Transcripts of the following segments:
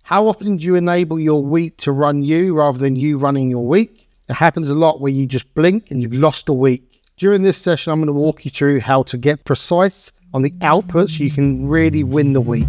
How often do you enable your week to run you rather than you running your week? It happens a lot where you just blink and you've lost a week. During this session, I'm going to walk you through how to get precise on the outputs so you can really win the week.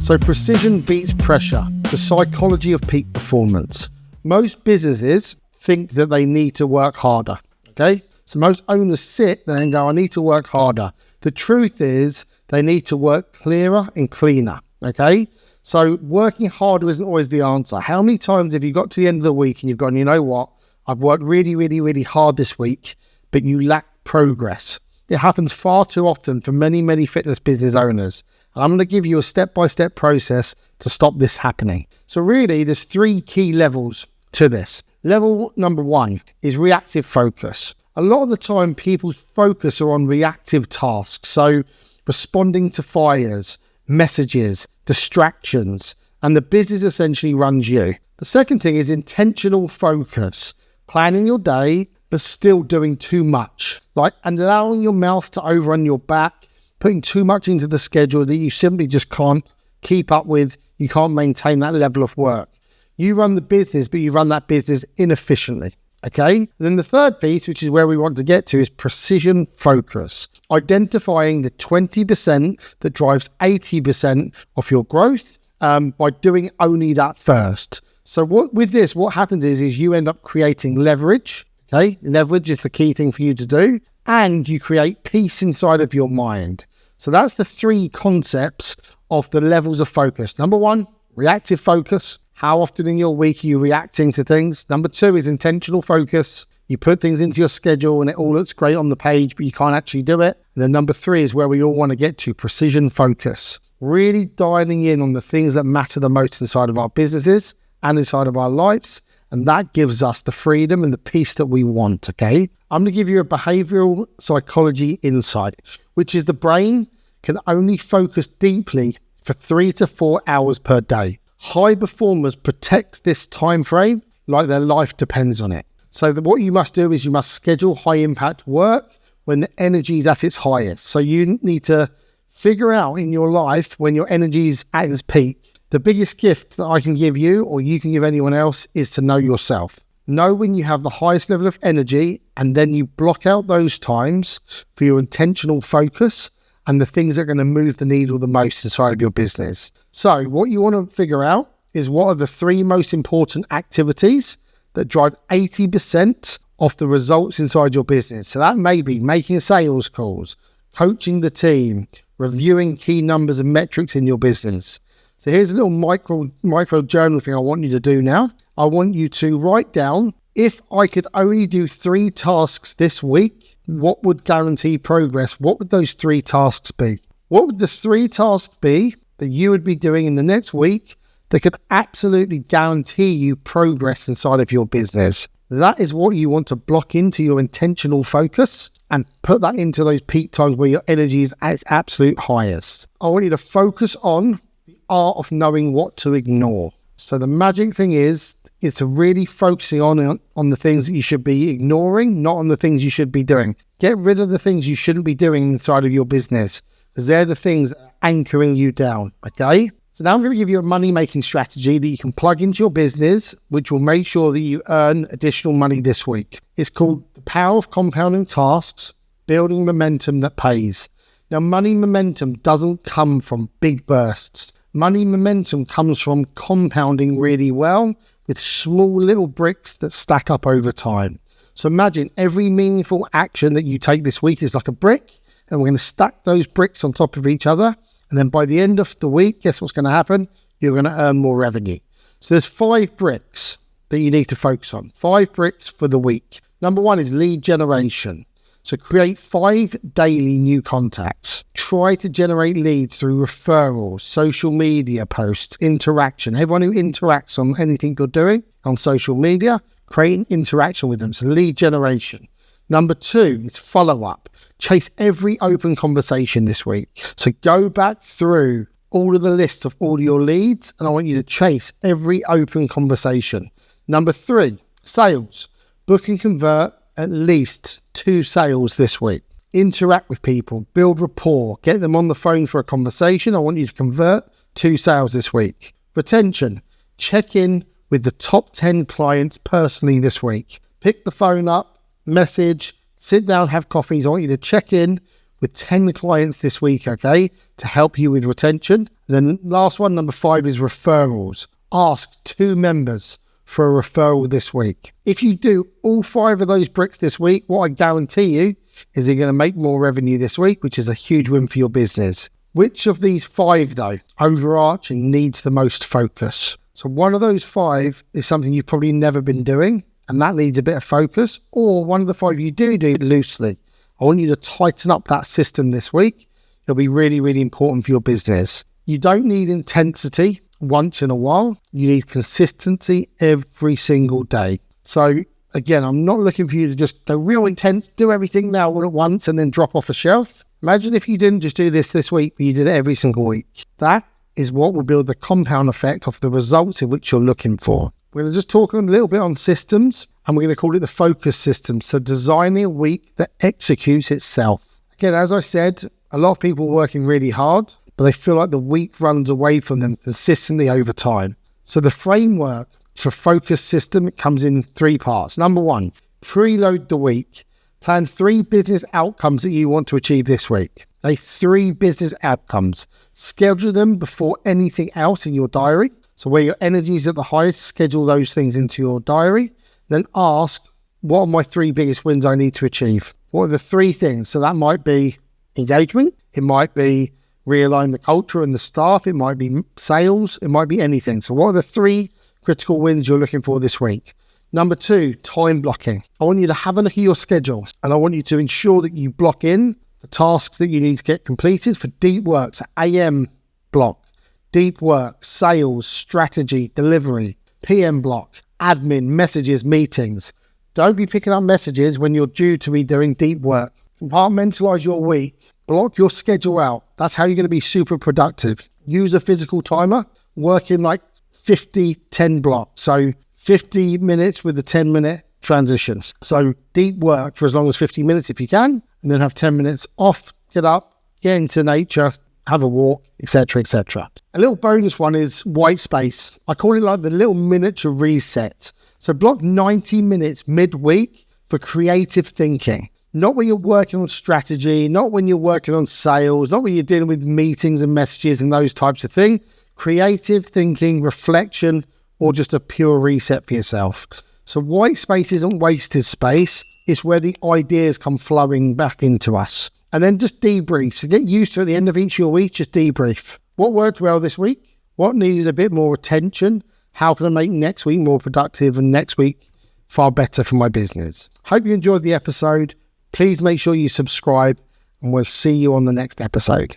So precision beats pressure, the psychology of peak performance. Most businesses think that they need to work harder, okay? So most owners sit there and go, I need to work harder. The truth is they need to work clearer and cleaner, okay? So working harder isn't always the answer. How many times have you got to the end of the week and you've gone, you know what? I've worked really, really, really hard this week, but you lack progress. It happens far too often for many, many fitness business owners. And I'm going to give you a step-by-step process to stop this happening. So really, there's 3 key levels to this. Level number 1 is reactive focus. A lot of the time, people's focus are on reactive tasks. So responding to fires, messages, distractions, and the business essentially runs you. The second thing is intentional focus. Planning your day, but still doing too much. And allowing your mouth to overrun your back, putting too much into the schedule that you simply just can't keep up with. You can't maintain that level of work. You run the business, but you run that business inefficiently. Okay? And then the third piece, which is where we want to get to, is precision focus. Identifying the 20% that drives 80% of your growth by doing only that first. So what happens is you end up creating leverage. Okay? Leverage is the key thing for you to do. And you create peace inside of your mind. So that's the 3 concepts of the levels of focus. Number 1, reactive focus. How often in your week are you reacting to things? Number 2 is intentional focus. You put things into your schedule and it all looks great on the page, but you can't actually do it. And then number 3 is where we all want to get to, precision focus. Really dialing in on the things that matter the most inside of our businesses and inside of our lives. And that gives us the freedom and the peace that we want, okay? I'm going to give you a behavioral psychology insight, which is the brain can only focus deeply for 3 to 4 hours per day. High performers protect this time frame like their life depends on it. So what you must do is you must schedule high impact work when the energy is at its highest. So you need to figure out in your life when your energy is at its peak. The biggest gift that I can give you, or you can give anyone else, is to know yourself. Know when you have the highest level of energy, and then you block out those times for your intentional focus and the things that are going to move the needle the most inside of your business. So what you want to figure out is what are the 3 most important activities that drive 80% of the results inside your business. So that may be making sales calls, coaching the team, reviewing key numbers and metrics in your business. So here's a little micro journal thing I want you to do now. I want you to write down, if I could only do 3 tasks this week, what would guarantee progress? What would those 3 tasks be? What would the 3 tasks be that you would be doing in the next week that could absolutely guarantee you progress inside of your business? That is what you want to block into your intentional focus and put that into those peak times where your energy is at its absolute highest. I want you to focus on the art of knowing what to ignore. So the magic thing is to really focusing on the things that you should be ignoring, not on the things you should be doing. Get rid of the things you shouldn't be doing inside of your business, because they're the things that are anchoring you down, okay? So now I'm going to give you a money-making strategy that you can plug into your business, which will make sure that you earn additional money this week. It's called the power of compounding tasks, building momentum that pays. Now, money momentum doesn't come from big bursts. Money momentum comes from compounding really well with small little bricks that stack up over time. So imagine every meaningful action that you take this week is like a brick, and we're going to stack those bricks on top of each other. And then by the end of the week, guess what's going to happen? You're going to earn more revenue. So there's 5 bricks that you need to focus on. 5 bricks for the week. Number 1 is lead generation. So create 5 daily new contacts. Try to generate leads through referrals, social media posts, interaction. Everyone who interacts on anything you're doing on social media, create an interaction with them. So lead generation. Number 2 is follow-up. Chase every open conversation this week. So go back through all of the lists of all your leads, and I want you to chase every open conversation. Number 3, sales. Book and convert at least 2 sales this week. Interact with people, build rapport, get them on the phone for a conversation. I want you to convert 2 sales this week. Retention, check in with the top 10 clients personally this week. Pick the phone up, message, sit down, have coffees. I want you to check in with 10 clients this week, okay, to help you with retention. And then last one, number 5, is referrals. Ask 2 members for a referral this week. If you do all 5 of those bricks this week, what I guarantee you is you're going to make more revenue this week, which is a huge win for your business. Which of these 5, though, overarching, needs the most focus? So one of those 5 is something you've probably never been doing, and that needs a bit of focus, or one of the 5 you do loosely. I want you to tighten up that system this week. It'll be really, really important for your business. You don't need intensity once in a while. You need consistency every single day. So again, I'm not looking for you to just go real intense, do everything now all at once and then drop off the shelf. Imagine if you didn't just do this week, but you did it every single week. That is what will build the compound effect of the results in which you're looking for. We're going to just talk a little bit on systems, and we're going to call it the focus system. So designing a week that executes itself. Again, as I said, a lot of people are working really hard, but they feel like the week runs away from them consistently over time. So the framework for focus system, it comes in 3 parts. Number 1, preload the week. Plan 3 business outcomes that you want to achieve this week. 3 business outcomes. Schedule them before anything else in your diary. So where your energy is at the highest, schedule those things into your diary. Then ask, what are my 3 biggest wins I need to achieve? What are the 3 things? So that might be engagement. It might be realign the culture and the staff. It might be sales. It might be anything. So what are the 3 critical wins you're looking for this week? Number 2, time blocking. I want you to have a look at your schedule, and I want you to ensure that you block in the tasks that you need to get completed for deep work. So AM block, deep work, sales, strategy, delivery, PM block, admin, messages, meetings. Don't be picking up messages when you're due to be doing deep work. Compartmentalize your week. Block your schedule out. That's how you're going to be super productive. Use a physical timer. Work in like 50-10 blocks. So 50 minutes with a 10-minute transitions. So deep work for as long as 50 minutes if you can, and then have 10 minutes off, get up, get into nature, have a walk, etc., etc. A little bonus one is white space. I call it like the little miniature reset. So block 90 minutes midweek for creative thinking. Not when you're working on strategy, not when you're working on sales, not when you're dealing with meetings and messages and those types of things. Creative thinking, reflection, or just a pure reset for yourself. So white space isn't wasted space. It's where the ideas come flowing back into us. And then just debrief. So get used to at the end of each of your week, just debrief. What worked well this week? What needed a bit more attention? How can I make next week more productive and next week far better for my business? Hope you enjoyed the episode. Please make sure you subscribe, and we'll see you on the next episode.